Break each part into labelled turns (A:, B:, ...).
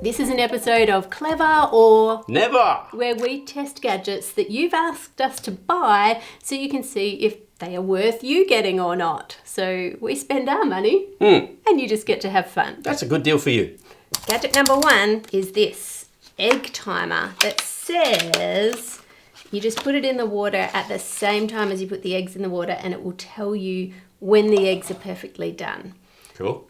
A: This is an episode of Clever or
B: Never!
A: where we test gadgets that you've asked us to buy so you can see if they are worth you getting or not. So we spend our money and you just get to have fun.
B: That's a good deal for you.
A: Gadget number 1 is this egg timer that says you just put it in the water at the same time as you put the eggs in the water and it will tell you when the eggs are perfectly done.
B: Cool.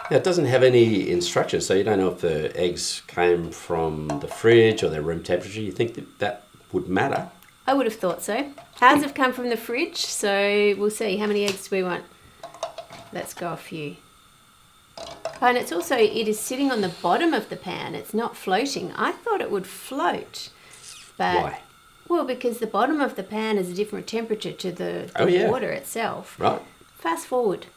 B: Now, it doesn't have any instructions, so you don't know if the eggs came from the fridge or their room temperature. You think that would matter?
A: I would have thought so. Ours have come from the fridge, so we'll see. How many eggs do we want? Let's go a few. And it's also, it is sitting on the bottom of the pan. It's not floating. I thought it would float. But,
B: Why?
A: Well, because the bottom of the pan is a different temperature to the water itself.
B: Right.
A: Fast forward.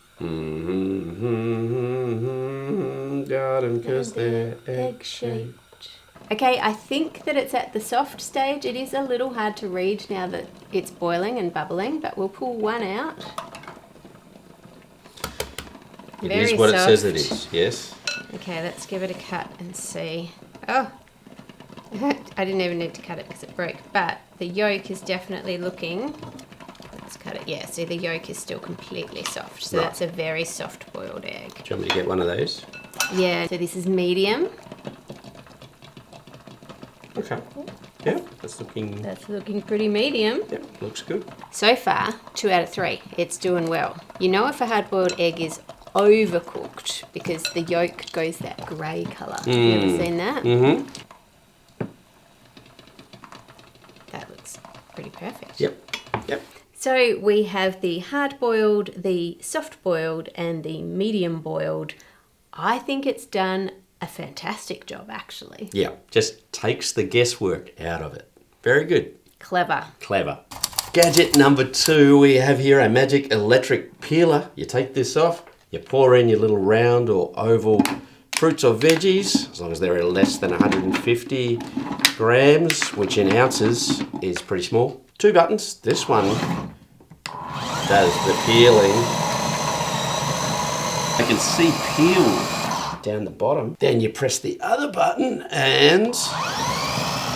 B: Garden, because they're
A: egg-shaped. Okay, I think that it's at the soft stage. It is a little hard to read now that it's boiling and bubbling, but we'll pull one out.
B: It
A: Very
B: is what
A: soft.
B: it says it is, yes.
A: Okay, let's give it a cut and see. Oh, I didn't even need to cut it because it broke, but the yolk is definitely looking... Let's cut it. Yeah, see the yolk is still completely soft, so that's a very soft boiled egg.
B: Do you want me to get one of those?
A: Yeah, so this is medium.
B: Okay. Yeah, that's looking...
A: That's looking pretty medium.
B: Yep, looks good.
A: So far, 2 out of 3. It's doing well. You know if a hard-boiled egg is overcooked because the yolk goes that grey colour. Have you ever seen that?
B: Mm-hmm.
A: That looks pretty perfect.
B: Yep.
A: So we have the hard-boiled, the soft-boiled and the medium-boiled. I think it's done a fantastic job, actually.
B: Yeah, just takes the guesswork out of it. Very good.
A: Clever.
B: Gadget number 2, we have here a magic electric peeler. You take this off, you pour in your little round or oval fruits or veggies, as long as they're less than 150 grams, which in ounces is pretty small. 2 buttons. This one does the peeling. I can see peel down the bottom. Then you press the other button and...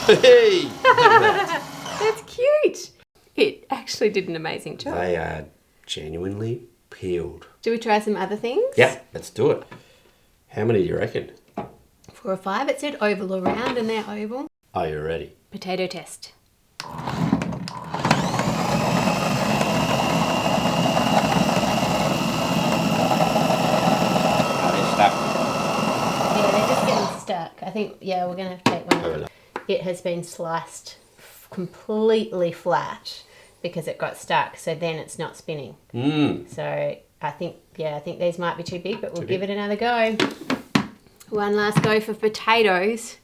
B: Hey! Look at that.
A: That's cute. It actually did an amazing job.
B: They are genuinely peeled.
A: Do we try some other things?
B: Yeah, let's do it. How many do you reckon?
A: 4 or 5. It said oval or round and they're oval.
B: Are you ready?
A: Potato test. Yeah, they're just getting stuck. I think, yeah, we're going to have to take one out. It has been sliced completely flat because it got stuck, so then it's not spinning. So I think these might be too big, but we'll give it another go. One last go for potatoes.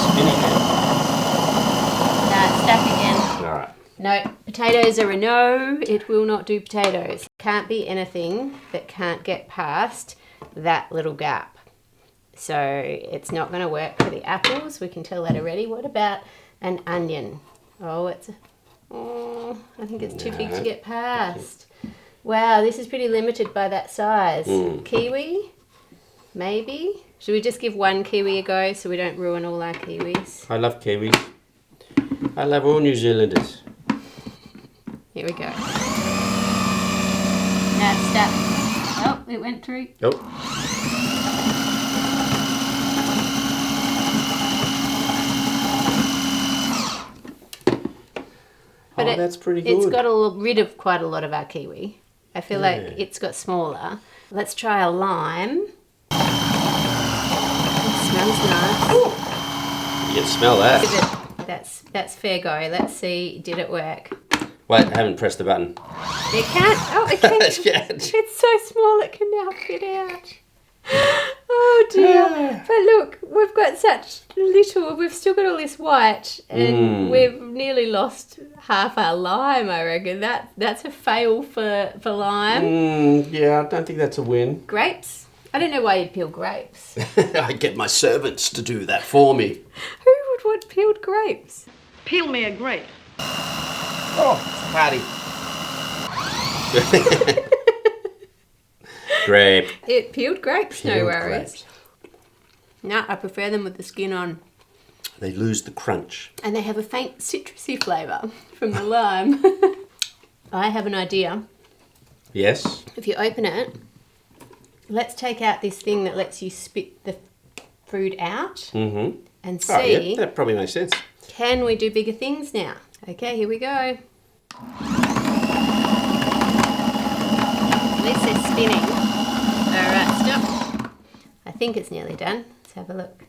B: Spinning it.
A: No, it's stuck again.
B: All right.
A: No, potatoes are a no. It will not do potatoes. Can't be anything that can't get past that little gap. So it's not going to work for the apples. We can tell that already. What about an onion? Oh, I think it's too big to get past. Wow, this is pretty limited by that size. Kiwi? Maybe? Should we just give one kiwi a go so we don't ruin all our kiwis?
B: I love kiwis. I love all New Zealanders.
A: Here we go. Now it's stuck. Oh, it went through.
B: Oh.
A: But
B: that's pretty good.
A: It's got rid of quite a lot of our kiwi. I feel like it's got smaller. Let's try a lime. It smells nice.
B: You can smell that.
A: That's fair go. Let's see, did it work?
B: Wait, I haven't pressed the button.
A: It can't. Oh, it can't.
B: It can't.
A: It's so small it can now fit out. Oh dear. But look, we've got such little, we've still got all this white and we've nearly lost half our lime, I reckon. That's a fail for lime.
B: Yeah, I don't think that's a win.
A: Grapes? I don't know why you'd peel grapes.
B: I get my servants to do that for me.
A: Who would want peeled grapes?
C: Peel me a grape.
B: Oh, it's a party. Grape.
A: It peeled grapes, no
B: Peeled
A: worries.
B: grapes.
A: No, I prefer them with the skin on.
B: They lose the crunch.
A: And they have a faint citrusy flavour from the lime. I have an idea.
B: Yes.
A: If you open it, let's take out this thing that lets you spit the food out and see,
B: Oh, yeah, that probably makes sense.
A: can we do bigger things now? Okay, here we go. At least they're spinning. Alright, stop. I think it's nearly done. Let's have a look.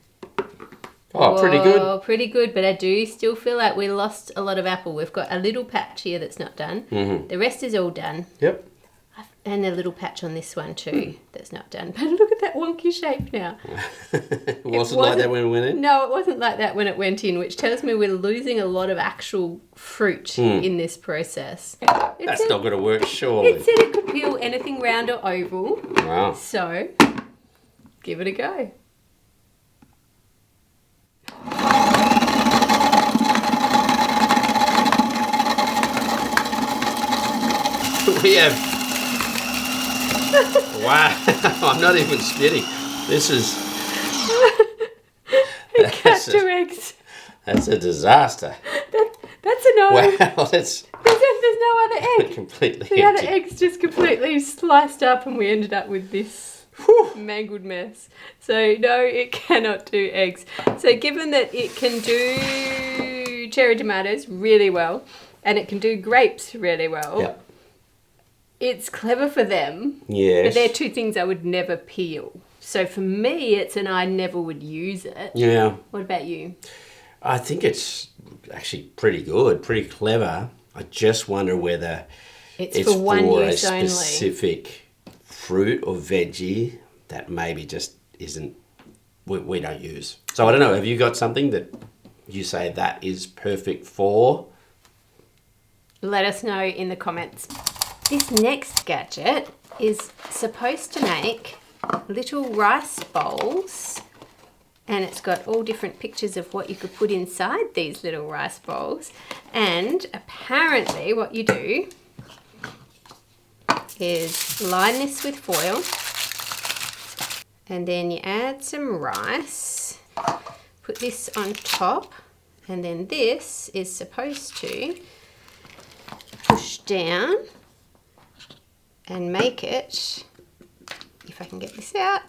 B: Oh, pretty good.
A: Oh, pretty good, but I do still feel like we lost a lot of apple. We've got a little patch here that's not done. The rest is all done.
B: Yep.
A: And a little patch on this one too that's not done. But look at that wonky shape now.
B: It wasn't like that when it went in?
A: No, it wasn't like that when it went in, which tells me we're losing a lot of actual fruit in this process.
B: That's not going to work, surely.
A: It said it could peel anything round or oval.
B: Wow.
A: So, give it a go.
B: We have... Wow. I'm not even spitting. This is...
A: Cat 2 eggs.
B: That's a disaster.
A: That's a no.
B: Wow, that's
A: There's no other egg.
B: completely
A: The other
B: empty.
A: egg's just completely sliced up and we ended up with this mangled mess. So no, it cannot do eggs. So given that it can do cherry tomatoes really well and it can do grapes really well,
B: Yep.
A: it's clever for them.
B: Yes.
A: But they're two things I would never peel. So for me, it's an I never would use it.
B: Yeah.
A: What about you?
B: I think it's actually pretty good, pretty clever. I just wonder whether
A: It's for one
B: a
A: use only.
B: specific fruit or veggie that maybe just isn't, we don't use. So I don't know, have you got something that you say that is perfect for?
A: Let us know in the comments. This next gadget is supposed to make little rice bowls, and it's got all different pictures of what you could put inside these little rice bowls. And apparently what you do is line this with foil, and then you add some rice, put this on top, and then this is supposed to push down and make it, if I can get this out,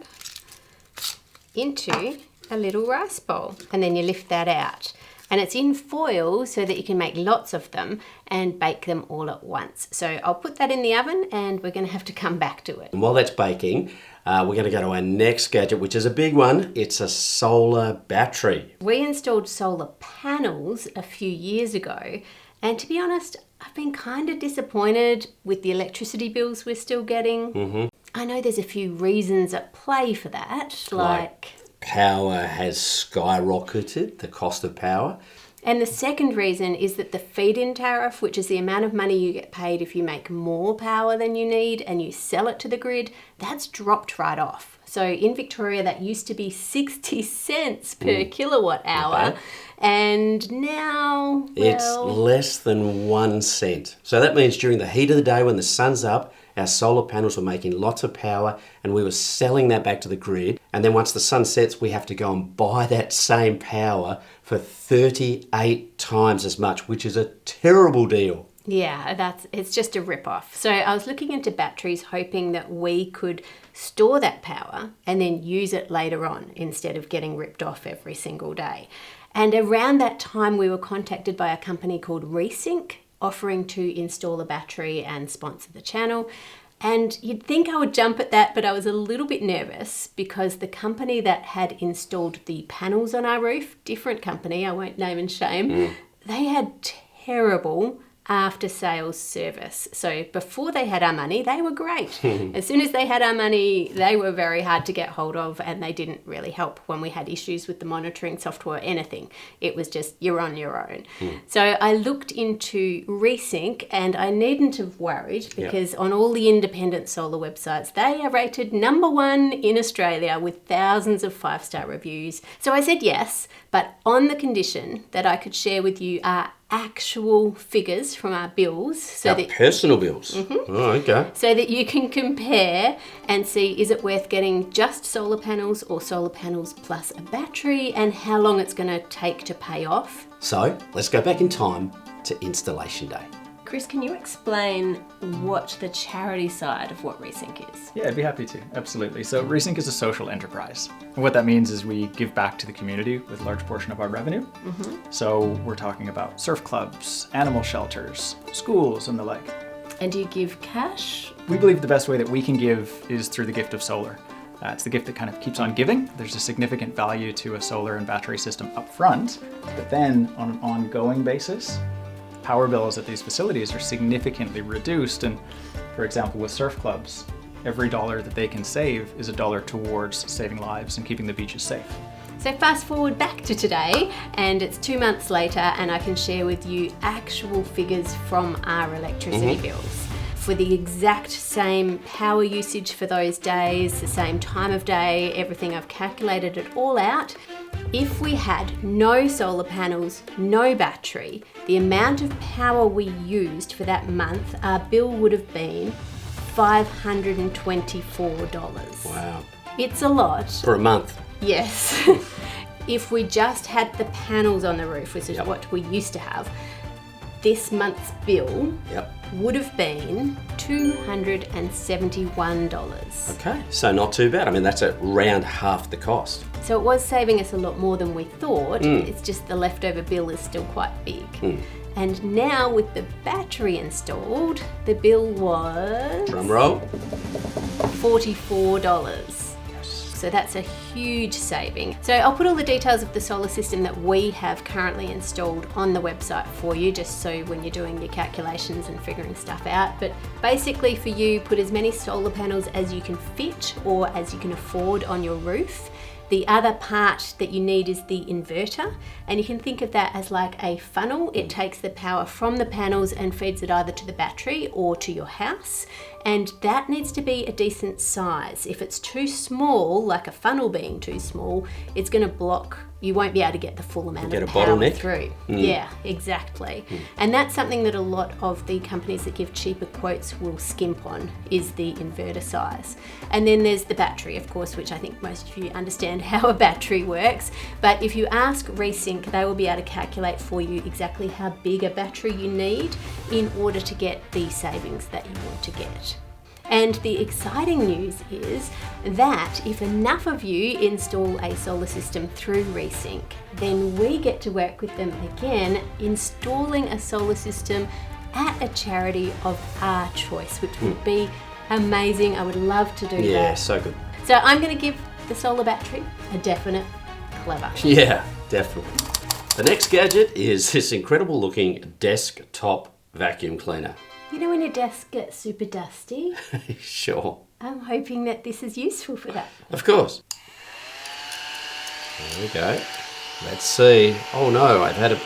A: into a little rice bowl. And then you lift that out. And it's in foil so that you can make lots of them and bake them all at once. So I'll put that in the oven and we're going to have to come back to it.
B: And while that's baking, we're going to go to our next gadget, which is a big one. It's a solar battery.
A: We installed solar panels a few years ago, and to be honest, I've been kind of disappointed with the electricity bills we're still getting. I know there's a few reasons at play for that, like
B: Power has skyrocketed, the cost of power.
A: and the second reason is that the feed-in tariff, which is the amount of money you get paid if you make more power than you need and you sell it to the grid, that's dropped right off. So in Victoria, that used to be 60 cents per kilowatt hour.
B: Okay.
A: And now,
B: It's
A: well,
B: less than 1 cent. So that means during the heat of the day when the sun's up, our solar panels were making lots of power and we were selling that back to the grid. And then once the sun sets, we have to go and buy that same power for 38 times as much, which is a terrible deal.
A: yeah, it's just a rip-off. So I was looking into batteries hoping that we could store that power and then use it later on instead of getting ripped off every single day. And around that time, we were contacted by a company called Resinc, offering to install a battery and sponsor the channel. And you'd think I would jump at that, but I was a little bit nervous because the company that had installed the panels on our roof, different company, I won't name and shame, they had terrible after-sales service. So before they had our money, they were great. As soon as they had our money, they were very hard to get hold of, and they didn't really help when we had issues with the monitoring software or anything. It was just, you're on your own. So I looked into Resinc, and I needn't have worried because on all the independent solar websites, they are rated #1 in Australia with thousands of 5-star reviews. So I said yes, but on the condition that I could share with you our actual figures from our bills so
B: Our
A: that
B: personal bills. Oh, okay.
A: so that you can compare and see, is it worth getting just solar panels or solar panels plus a battery, and how long it's going to take to pay off.
B: So let's go back in time to installation day.
A: Chris, can you explain what the charity side of what Resinc is?
C: Yeah, I'd be happy to. Absolutely. So Resinc is a social enterprise. And what that means is we give back to the community with a large portion of our revenue. So we're talking about surf clubs, animal shelters, schools, and the like.
A: And do you give cash?
C: We believe the best way that we can give is through the gift of solar. It's the gift that kind of keeps on giving. There's a significant value to a solar and battery system up front, but then on an ongoing basis, power bills at these facilities are significantly reduced. And for example, with surf clubs, every dollar that they can save is a dollar towards saving lives and keeping the beaches safe.
A: So fast forward back to today, and it's 2 months later, and I can share with you actual figures from our electricity bills. For the exact same power usage for those days, the same time of day, everything, I've calculated it all out. If we had no solar panels, no battery, the amount of power we used for that month, our bill would have been $524.
B: Wow.
A: It's a lot.
B: For a month.
A: Yes. If we just had the panels on the roof, which is what we used to have, this month's bill would have been $271.
B: Okay, so not too bad. I mean, that's around half the cost.
A: So it was saving us a lot more than we thought. It's just the leftover bill is still quite big. And now with the battery installed, the bill was
B: Drum roll.
A: $44. So that's a huge saving. So I'll put all the details of the solar system that we have currently installed on the website for you, just so when you're doing your calculations and figuring stuff out. But basically for you, put as many solar panels as you can fit or as you can afford on your roof. The other part that you need is the inverter, and you can think of that as like a funnel. It takes the power from the panels and feeds it either to the battery or to your house, and that needs to be a decent size. If it's too small, like a funnel being too small, it's going to block. You won't be able to get the full amount of power through. Yeah, exactly. And that's something that a lot of the companies that give cheaper quotes will skimp on, is the inverter size. And then there's the battery, of course, which I think most of you understand how a battery works. But if you ask Resinc, they will be able to calculate for you exactly how big a battery you need in order to get the savings that you want to get. And the exciting news is that if enough of you install a solar system through Resinc, then we get to work with them again, installing a solar system at a charity of our choice, which would be amazing. I would love to do that.
B: Yeah, so good.
A: So I'm going to give the solar battery a definite clever.
B: Yeah, definitely. The next gadget is this incredible looking desktop vacuum cleaner.
A: You know when your desk gets super dusty?
B: Sure.
A: I'm hoping that this is useful for that.
B: Of course. There we go. Let's see. Oh no, I've had a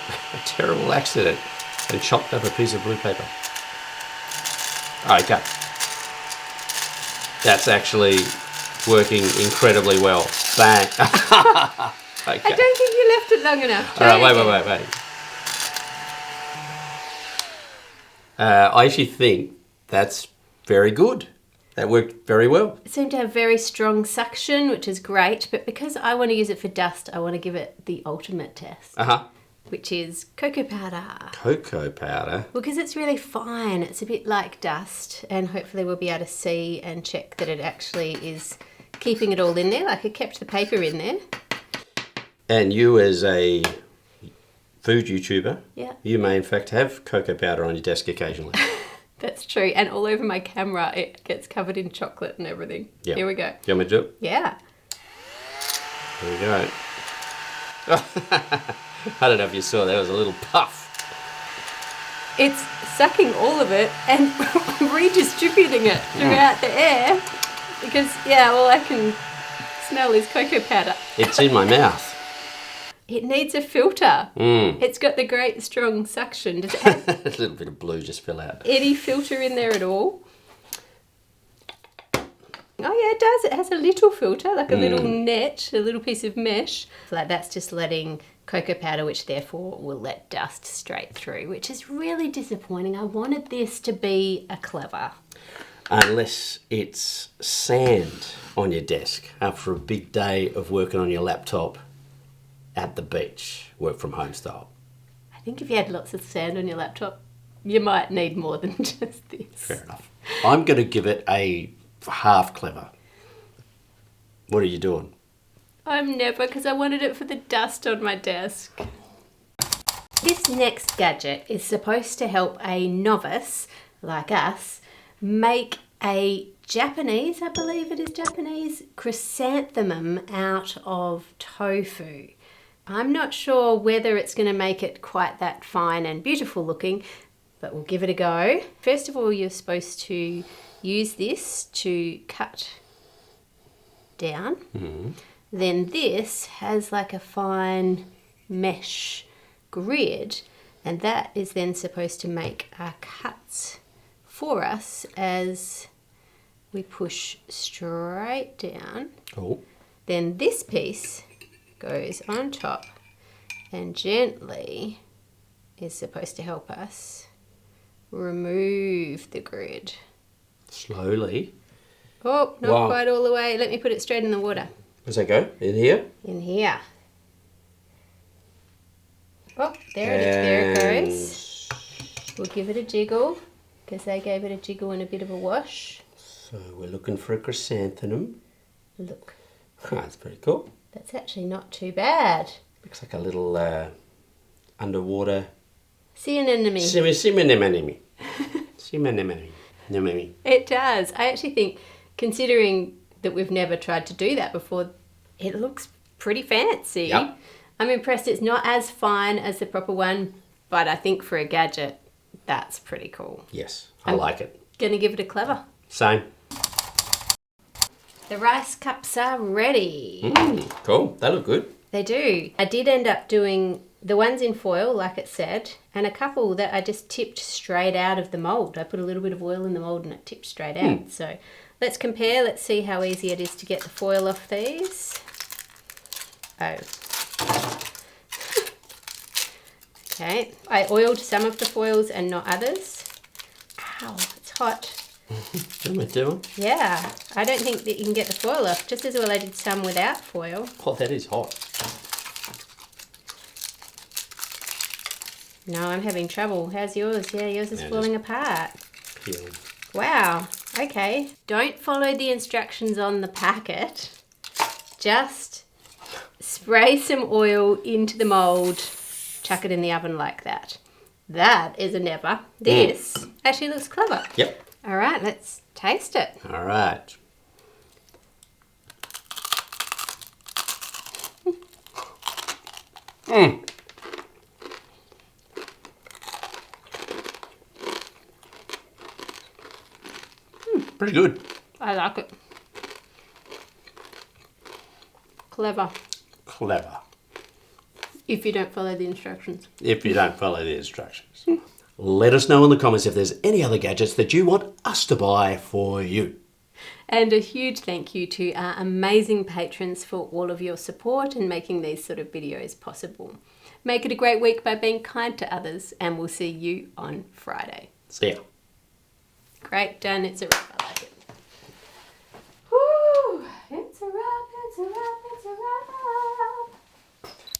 B: terrible accident and chopped up a piece of blue paper. Okay. That's actually working incredibly well. Bang. Okay.
A: I don't think you left it long enough.
B: All right, wait. I actually think that's very good. That worked very well.
A: It seemed to have very strong suction, which is great, but because I want to use it for dust, I want to give it the ultimate test, which is cocoa powder.
B: Cocoa powder?
A: Because it's really fine. It's a bit like dust, and hopefully we'll be able to see and check that it actually is keeping it all in there, like it kept the paper in there.
B: And you as a food YouTuber,
A: you
B: may in fact have cocoa powder on your desk occasionally.
A: That's true, and all over my camera it gets covered in chocolate and everything.
B: Yep.
A: Here we go.
B: You want me to do it?
A: Yeah.
B: Here we go. I don't know if you saw, there was a little puff.
A: It's sucking all of it and redistributing it throughout the air because, all I can smell is cocoa powder.
B: It's in my mouth.
A: It needs a filter. It's got the great strong suction. Does it have
B: a little bit of blue just fell out.
A: any filter in there at all? Oh yeah, it does. It has a little filter, like a little net, a little piece of mesh. Like that's just letting cocoa powder, which therefore will let dust straight through, which is really disappointing. I wanted this to be a clever.
B: Unless it's sand on your desk after a big day of working on your laptop at the beach, work from home style.
A: I think if you had lots of sand on your laptop, you might need more than just this.
B: Fair enough. I'm going to give it a half clever. What are you doing?
A: I'm never, because I wanted it for the dust on my desk. This next gadget is supposed to help a novice, like us, make a Japanese, I believe it is Japanese, chrysanthemum out of tofu. I'm not sure whether it's going to make it quite that fine and beautiful looking, but we'll give it a go. First of all, you're supposed to use this to cut down. Mm-hmm. Then this has like a fine mesh grid, and that is then supposed to make our cuts for us as we push straight down.
B: Oh.
A: Then this piece goes on top and gently is supposed to help us remove the grid.
B: Slowly.
A: Oh, not quite all the way. Let me put it straight in the water.
B: Does that go? In here?
A: In here. Oh, there it goes. We'll give it a jiggle, because they gave it a jiggle and a bit of a wash.
B: So we're looking for a chrysanthemum.
A: Look.
B: Oh, that's pretty cool.
A: That's actually not too bad.
B: Looks like a little underwater...
A: Sea anemone.
B: Anemone.
A: It does. I actually think, considering that we've never tried to do that before, it looks pretty fancy.
B: Yep.
A: I'm impressed it's not as fine as the proper one, but I think for a gadget, that's pretty cool.
B: Yes, I like it.
A: Gonna give it a clever.
B: Same.
A: The rice cups are ready.
B: Cool. They look good.
A: They do. I did end up doing the ones in foil, like it said, and a couple that I just tipped straight out of the mould. I put a little bit of oil in the mould and it tipped straight out. So let's compare. Let's see how easy it is to get the foil off these. Oh. Okay. I oiled some of the foils and not others. Ow, it's hot. Yeah, I don't think that you can get the foil off. Just as well I did some without foil.
B: Oh, that is hot.
A: No, I'm having trouble. How's yours? Yeah, yours is falling apart.
B: Peeling.
A: Wow, okay. Don't follow the instructions on the packet. Just spray some oil into the mould, chuck it in the oven like that. That is a never. This actually looks clever.
B: Yep.
A: All right, let's taste it.
B: All right. Pretty good.
A: I like it. Clever.
B: Clever.
A: If you don't follow the instructions.
B: If you don't follow the instructions. Let us know in the comments if there's any other gadgets that you want us to buy for you.
A: And a huge thank you to our amazing patrons for all of your support and making these sort of videos possible. Make it a great week by being kind to others, and we'll see you on Friday.
B: See ya.
A: Great, done. It's a wrap. I like it. Woo! It's a wrap, it's a wrap, it's a wrap.